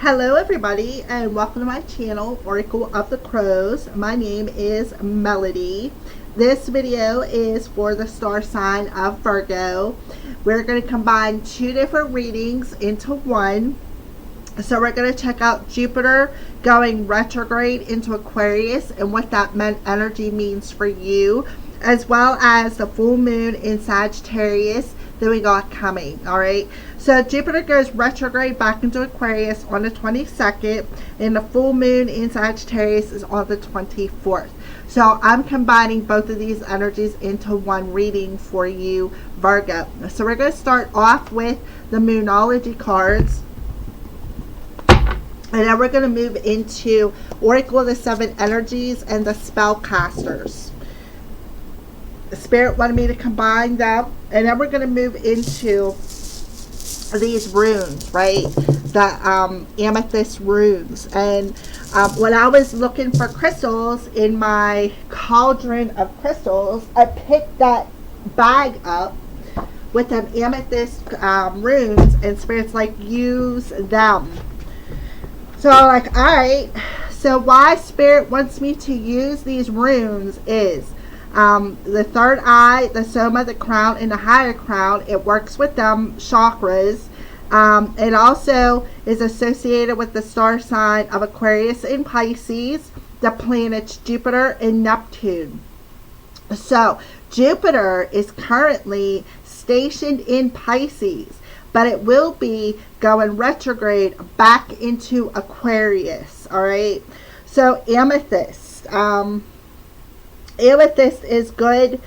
Hello everybody and welcome to my channel, Oracle of the Crows. My name is Melody. This video is for the star sign of Virgo. We're going to combine two different readings into one. So we're going to check out Jupiter going retrograde into Aquarius and what that energy means for you, as well as the full moon in Sagittarius that we got coming. All right, so Jupiter goes retrograde back into Aquarius on the 22nd, and the full moon in Sagittarius is on the 24th. So I'm combining both of these energies into one reading for you, Virgo. So we're going to start off with the Moonology cards, and then we're going to move into Oracle of the Seven Energies and the Spellcasters. Spirit wanted me to combine them, and then we're going to move into these runes, right? The amethyst runes. And when I was looking for crystals in my cauldron of crystals, I picked that bag up with them amethyst runes, and Spirit's like, use them. So I'm like, all right. So why Spirit wants me to use these runes is the third eye, the soma, the crown, and the higher crown. It works with them chakras. It also is associated with the star sign of Aquarius and Pisces, the planets Jupiter and Neptune. So Jupiter is currently stationed in Pisces, but it will be going retrograde back into Aquarius. All right, so amethyst. Amethyst is good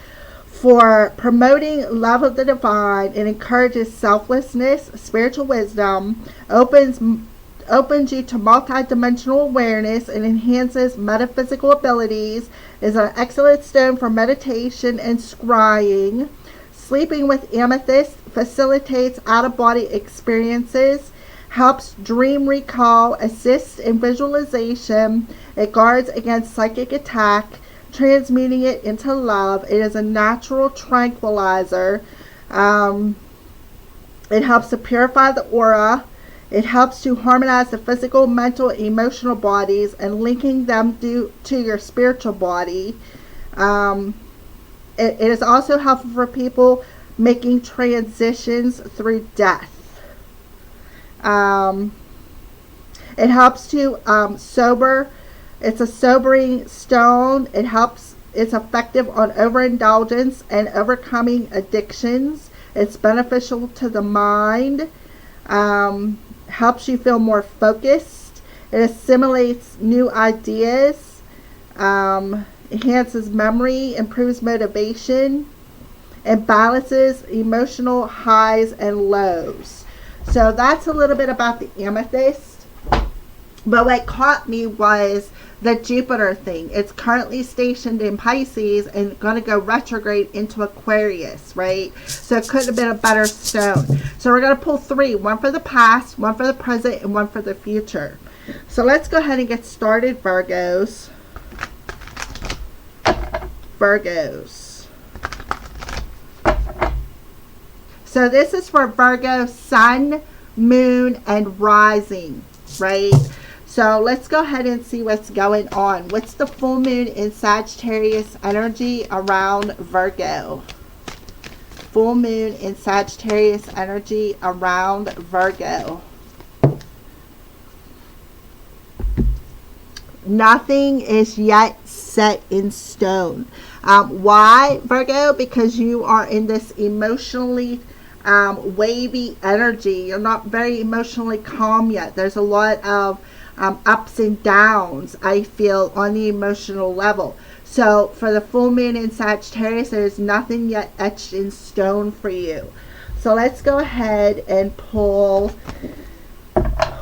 for promoting love of the divine. It encourages selflessness, spiritual wisdom, opens you to multi-dimensional awareness, and enhances metaphysical abilities. Is an excellent stone for meditation and scrying. Sleeping with amethyst facilitates out-of-body experiences, helps dream recall, assists in visualization. It guards against psychic attack, transmuting it into love. It is a natural tranquilizer. It helps to purify the aura. It helps to harmonize the physical, mental, emotional bodies and linking them to your spiritual body. It is also helpful for people making transitions through death. It helps to sober. It's a sobering stone. It's effective on overindulgence and overcoming addictions. It's beneficial to the mind. Helps you feel more focused. It assimilates new ideas. Enhances memory, improves motivation, and balances emotional highs and lows. So that's a little bit about the amethyst. But what caught me was the Jupiter thing. It's currently stationed in Pisces and going to go retrograde into Aquarius, right? So it couldn't have been a better stone. So we're going to pull three. One for the past, one for the present, and one for the future. So let's go ahead and get started, Virgos. So this is for Virgo, Sun, Moon, and Rising, right? So let's go ahead and see what's going on. What's the full moon in Sagittarius energy around Virgo? Full moon in Sagittarius energy around Virgo. Nothing is yet set in stone. Why, Virgo? Because you are in this emotionally wavy energy. You're not very emotionally calm yet. There's a lot of ups and downs, I feel, on the emotional level. So for the full moon in Sagittarius, there's nothing yet etched in stone for you. So let's go ahead and pull.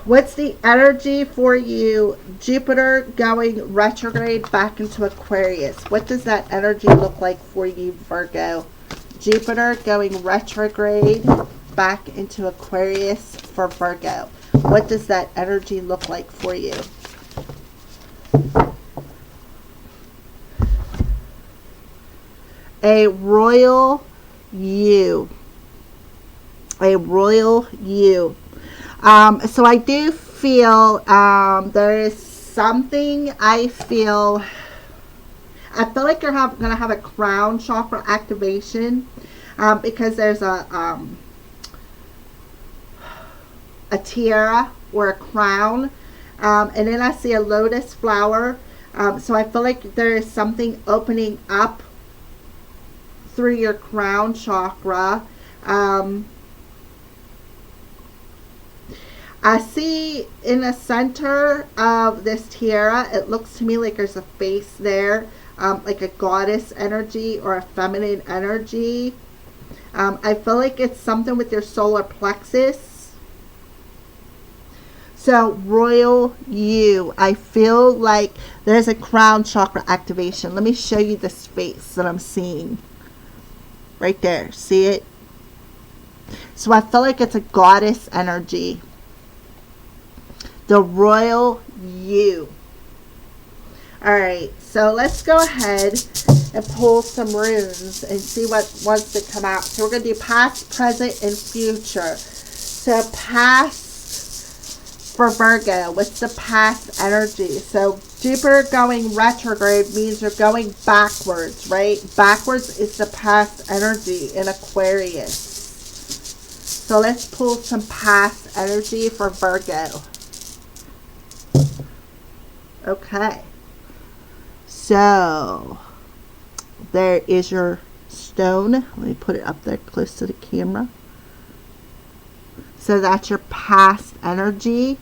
What's the energy for you? Jupiter going retrograde back into Aquarius. What does that energy look like for you, Virgo? Jupiter going retrograde back into Aquarius for Virgo. What does that energy look like for you? A royal you. A royal you. So I do feel there is something I feel like you're going to have a crown chakra activation because there's a tiara or a crown, and then I see a lotus flower. So I feel like there is something opening up through your crown chakra. I see in the center of this tiara, it looks to me like there's a face there, like a goddess energy or a feminine energy. I feel like it's something with your solar plexus. So, royal you, I feel like there's a crown chakra activation. Let me show you this face that I'm seeing. Right there. See it? So, I feel like it's a goddess energy. The royal you. Alright, so let's go ahead and pull some runes and see what wants to come out. So we're going to do past, present, and future. So past for Virgo. What's the past energy? So Jupiter going retrograde means you're going backwards, right? Backwards is the past energy in Aquarius. So let's pull some past energy for Virgo. Okay. So, there is your stone. Let me put it up there close to the camera. So, that's your past energy.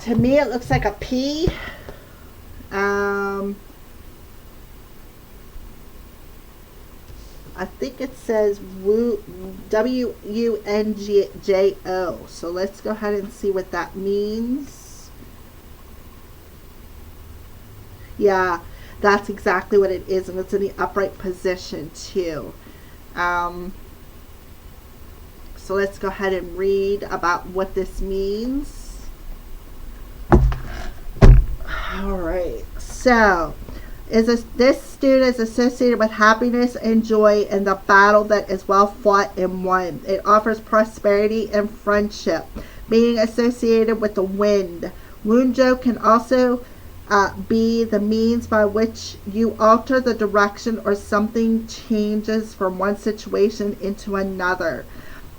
To me, it looks like a P. I think it says W-U-N-J-O. So, let's go ahead and see what that means. Yeah, that's exactly what it is, and it's in the upright position too. So let's go ahead and read about what this means. All right. So, this student is associated with happiness and joy in the battle that is well fought and won. It offers prosperity and friendship, being associated with the wind. Wunjo can also be the means by which you alter the direction or something changes from one situation into another.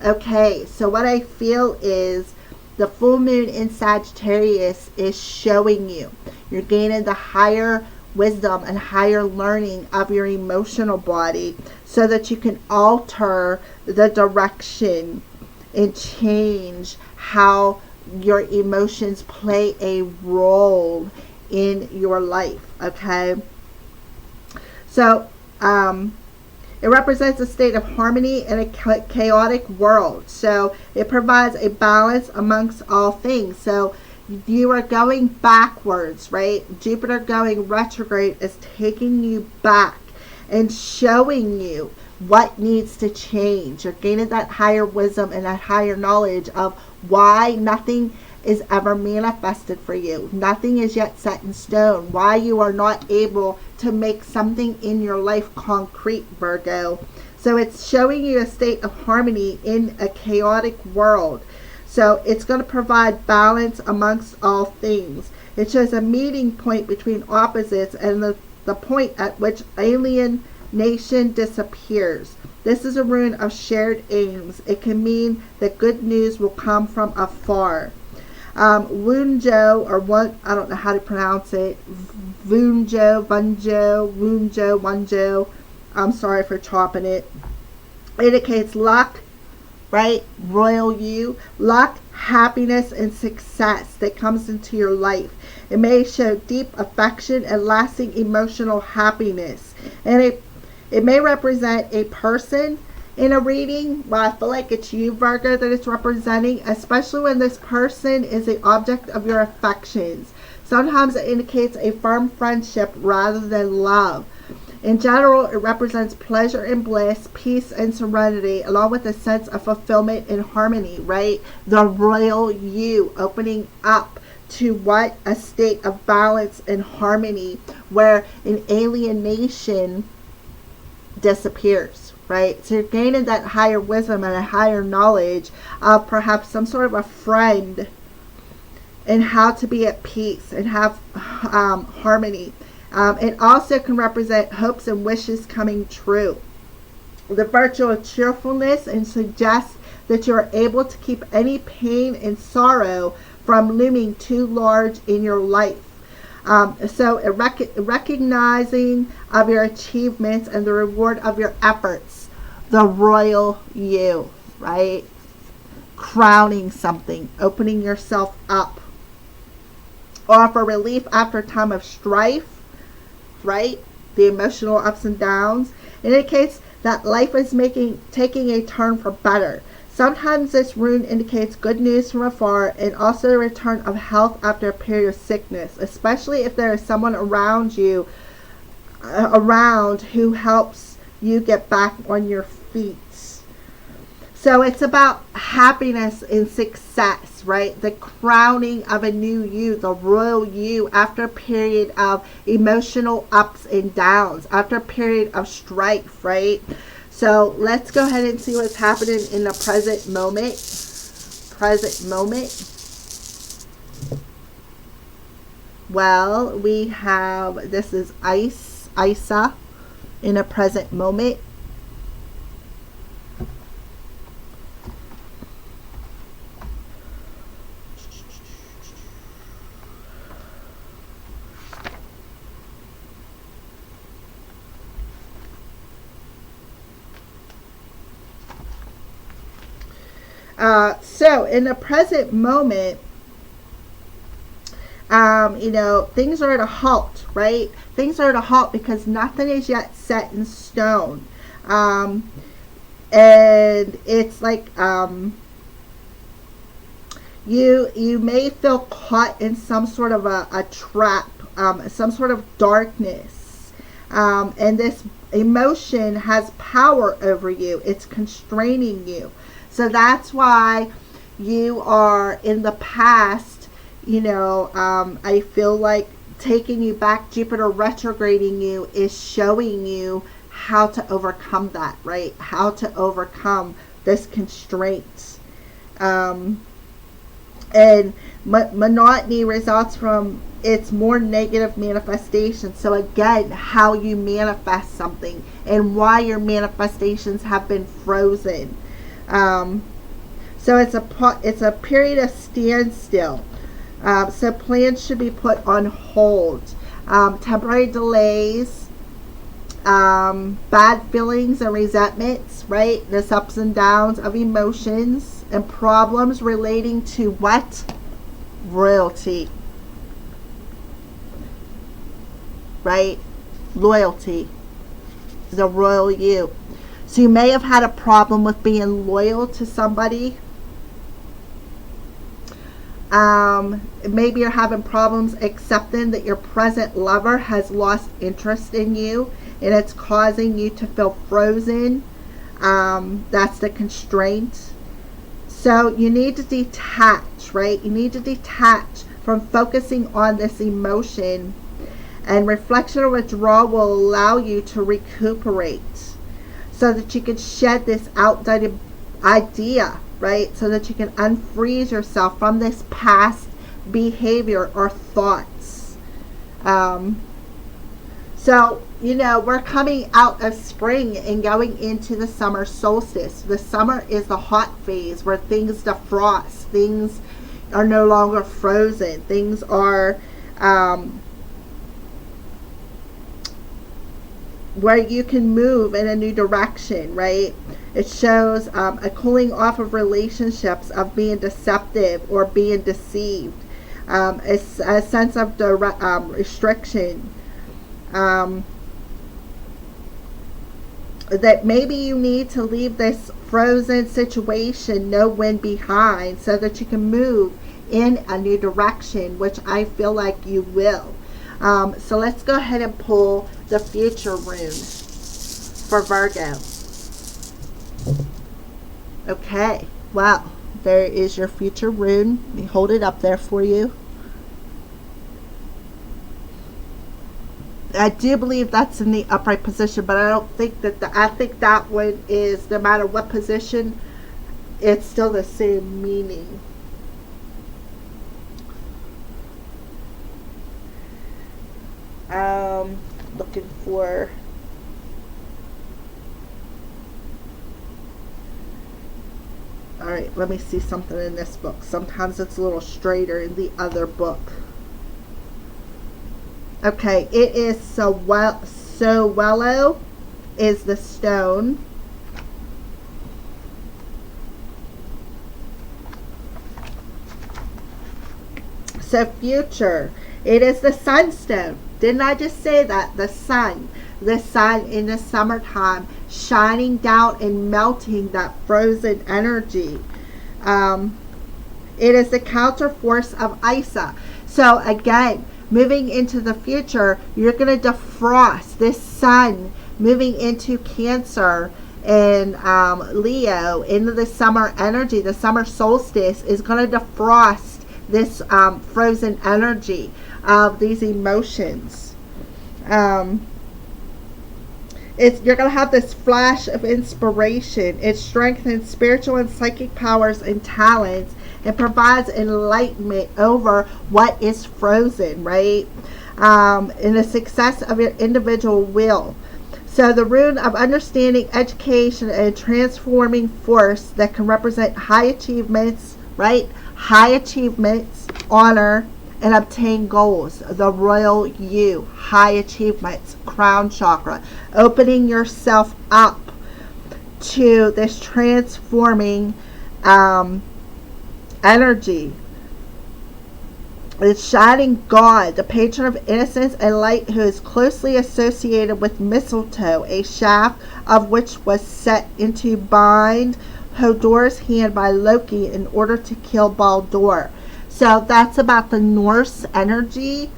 Okay, so what I feel is the full moon in Sagittarius is showing you're gaining the higher wisdom and higher learning of your emotional body so that you can alter the direction and change how your emotions play a role in your life. Okay, so it represents a state of harmony in a chaotic world. So it provides a balance amongst all things. So you are going backwards, right? Jupiter going retrograde is taking you back and showing you what needs to change. You're gaining that higher wisdom and that higher knowledge of why nothing is ever manifested for you. Nothing is yet set in stone. Why you are not able to make something in your life concrete, Virgo. So it's showing you a state of harmony in a chaotic world. So it's going to provide balance amongst all things. It shows a meeting point between opposites and the point at which alienation disappears. This is a rune of shared aims. It can mean that good news will come from afar. Wunjo, or what, I don't know how to pronounce it. Wunjo. I'm sorry for chopping it. Indicates luck, right? Royal you. Luck, happiness, and success that comes into your life. It may show deep affection and lasting emotional happiness. And it may represent a person in a reading. Well, I feel like it's you, Virgo, that it's representing, especially when this person is the object of your affections. Sometimes it indicates a firm friendship rather than love. In general, it represents pleasure and bliss, peace and serenity, along with a sense of fulfillment and harmony, right? The royal you, opening up to what? A state of balance and harmony where an alienation disappears, right? So you're gaining that higher wisdom and a higher knowledge of perhaps some sort of a friend and how to be at peace and have harmony. It also can represent hopes and wishes coming true. The virtue of cheerfulness and suggests that you are able to keep any pain and sorrow from looming too large in your life. So recognizing of your achievements and the reward of your efforts, the royal you, right? Crowning something, opening yourself up. Offer relief after a time of strife, right? The emotional ups and downs. It indicates that life is taking a turn for better. Sometimes this rune indicates good news from afar and also the return of health after a period of sickness, especially if there is someone around you, who helps you get back on your feet. So it's about happiness and success, right? The crowning of a new you, the royal you, after a period of emotional ups and downs, after a period of strife, right? So let's go ahead and see what's happening in the present moment. Present moment. Well, we have, this is Isa in a present moment. So in the present moment, things are at a halt, right? Things are at a halt because nothing is yet set in stone. And it's like you may feel caught in some sort of a trap, some sort of darkness. And this emotion has power over you. It's constraining you. So that's why you are in the past, I feel like taking you back, Jupiter retrograding you is showing you how to overcome that, right? How to overcome this constraint. And monotony results from its more negative manifestation. So again, how you manifest something and why your manifestations have been frozen. So it's a period of standstill. So plans should be put on hold. Temporary delays, bad feelings and resentments, right? This ups and downs of emotions and problems relating to what? Royalty. Right? Loyalty. The royal you. So you may have had a problem with being loyal to somebody. Maybe you're having problems accepting that your present lover has lost interest in you and it's causing you to feel frozen. That's the constraint. So you need to detach, right? You need to detach from focusing on this emotion, and reflection or withdrawal will allow you to recuperate so that you can shed this outdated idea, right? So that you can unfreeze yourself from this past behavior or thoughts. So, we're coming out of spring and going into the summer solstice. The summer is the hot phase where things defrost. Things are no longer frozen. Things are where you can move in a new direction, right? It shows a cooling off of relationships, of being deceptive or being deceived, a sense of restriction, that maybe you need to leave this frozen situation, no wind behind, so that you can move in a new direction, which I feel like you will. So let's go ahead and pull the future rune for Virgo. Okay, wow, there is your future rune. Let me hold it up there for you. I do believe that's in the upright position, but I don't think that I think that one is, no matter what position, it's still the same meaning. Looking for. All right, let me see something in this book. Sometimes it's a little straighter in the other book. Okay, it is Sowello is the stone. So future, it is the sunstone. Didn't I just say that? The sun in the summertime, shining down and melting that frozen energy. It is the counter force of Isa. So again, moving into the future, you're going to defrost this sun moving into Cancer and Leo into the summer energy. The summer solstice is going to defrost this frozen energy of these emotions. You're going to have this flash of inspiration. It strengthens spiritual and psychic powers and talents. It provides enlightenment over what is frozen, right? In the success of your individual will. So the rune of understanding, education, and transforming force that can represent high achievements, right? High achievements, honor, and obtain goals. The royal you, high achievements, crown chakra, opening yourself up to this transforming energy. The shining God, the patron of innocence and light, who is closely associated with mistletoe, a shaft of which was set into bind Hodor's hand by Loki in order to kill Baldur. So that's about the Norse energy.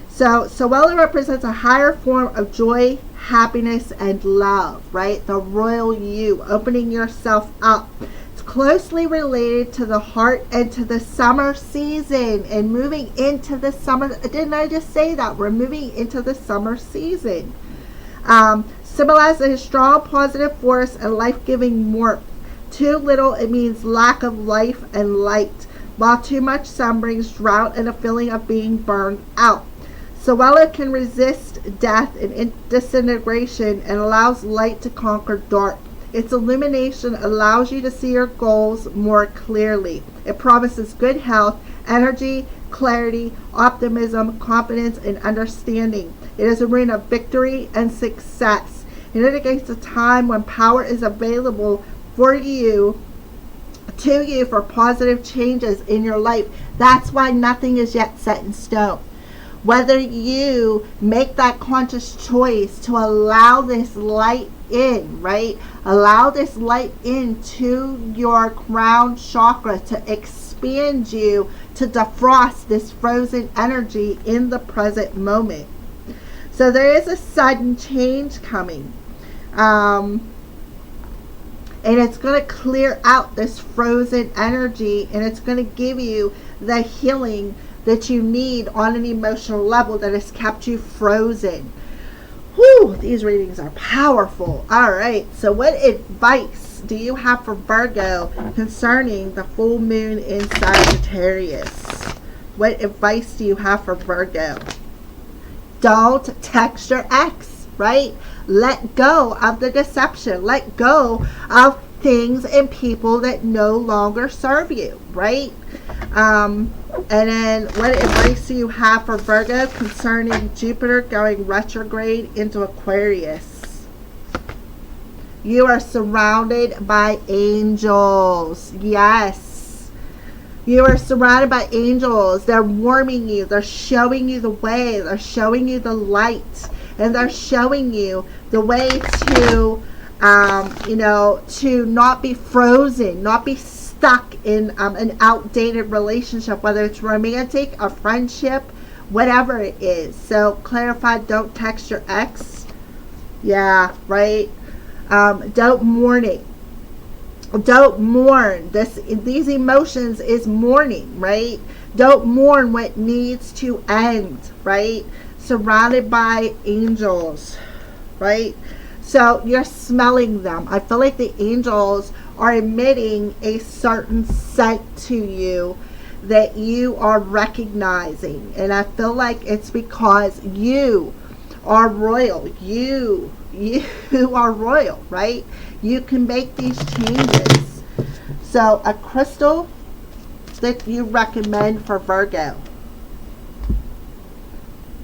So Sowello represents a higher form of joy, happiness, and love, right? The royal you, opening yourself up. It's closely related to the heart and to the summer season and moving into the summer. Didn't I just say that? We're moving into the summer season. Symbolizes a strong positive force and life-giving warmth. Too little, it means lack of life and light, while too much sun brings drought and a feeling of being burned out. Sowello can resist death and disintegration and allows light to conquer dark. Its illumination allows you to see your goals more clearly. It promises good health, energy, clarity, optimism, confidence, and understanding. It is a rune of victory and success. It indicates a time when power is available for you, to you, for positive changes in your life. That's why nothing is yet set in stone. Whether you make that conscious choice to allow this light in, right? Allow this light into your crown chakra to expand you, to defrost this frozen energy in the present moment. So there is a sudden change coming. And it's going to clear out this frozen energy, and it's going to give you the healing that you need on an emotional level that has kept you frozen. Whew, these readings are powerful. All right, so what advice do you have for Virgo concerning the full moon in Sagittarius? What advice do you have for Virgo? Don't text your ex, right? Let go of the deception. Let go of things and people that no longer serve you, right? And then what advice do you have for Virgo concerning Jupiter going retrograde into Aquarius? You are surrounded by angels. Yes. You are surrounded by angels. They're warming you. They're showing you the way. They're showing you the light. And they're showing you the way to, to not be frozen, not be stuck in an outdated relationship, whether it's romantic, a friendship, whatever it is. So clarify, don't text your ex. Yeah, right? Don't mourn it. Don't mourn. These emotions is mourning, right? Don't mourn what needs to end, right? Surrounded by angels, right? So you're smelling them. I feel like the angels are emitting a certain scent to you that you are recognizing. And I feel like it's because you are royal. You are royal, right? You can make these changes. So a crystal that you recommend for Virgo: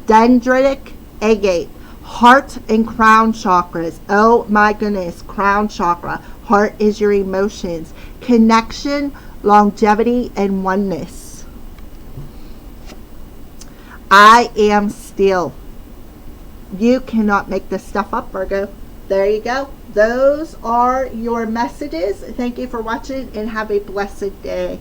dendritic agate, heart and crown chakras. Oh my goodness, crown chakra. Heart is your emotions, connection, longevity, and oneness. I am still. You cannot make this stuff up, Virgo. There you go. Those are your messages. Thank you for watching and have a blessed day.